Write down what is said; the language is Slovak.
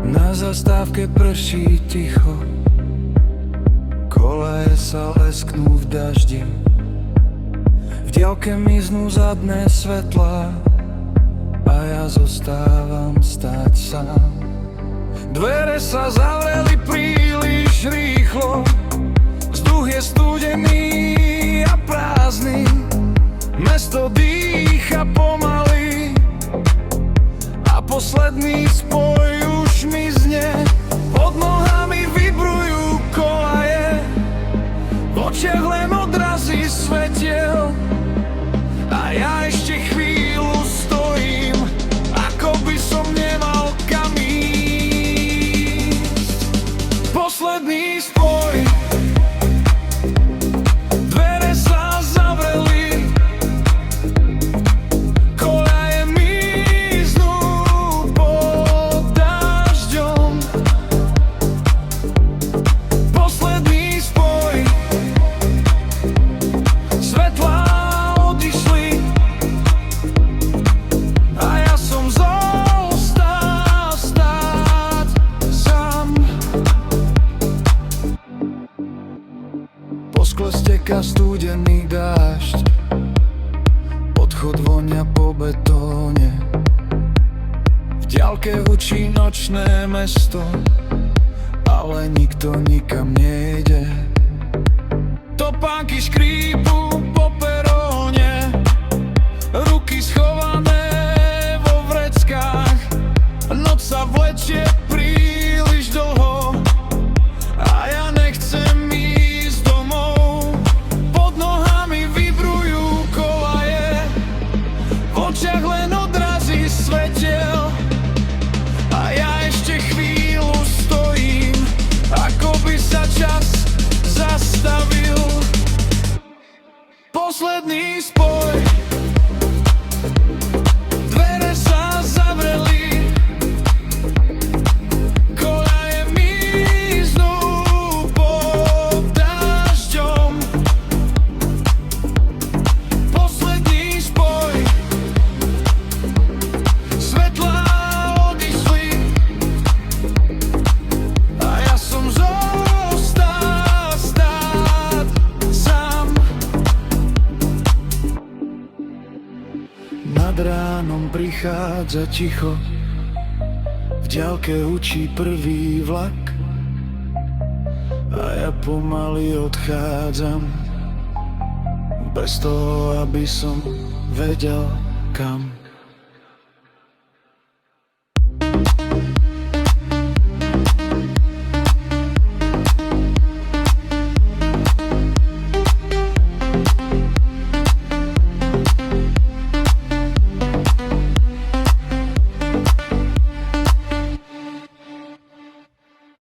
Na zastávke prší ticho, koleje sa lesknú v daždi. V diaľke miznú zadné svetlá a ja zostávam stáť sám. Dvere sa zavreli príliš rýchlo, vzduch je studený a prázdny. Mesto dýcha pomaly a posledný spoj už mizne. Pod nohami vibrujú kolaje, v očiach len odrazy svetiel. A ja ešte chvíľu stojím, ako by som nemal kam ísť. Posledný spoj, dvere sa zavreli, koľaje miznú pod dažďom. Posledný spoj, svetlá odišli a ja som zostal stáť sám. Po skle steká studený dážď, odchod vonia po betóne. V diaľke hučí nočné mesto, ale nikto nikam nejde. Topánky škrípu po peróne, ruky schované vo vreckách. Noc sa vlečie príliš dlho a ja nechcem ísť domov. Pod nohami vibrujú kolaje, v očiach len odrazy svetiel. A ja ešte chvíľu stojím, ako by sa čas zastavil. Posledný spoj, dvere sa zavreli, koľaje miznú pod dažďom. Posledný spoj, svetlá odišli a ja som zostal stáť sám. Nad ránom prichádza ticho, v diaľke hučí prvý vlak a ja pomaly odchádzam, bez toho, aby som vedel kam.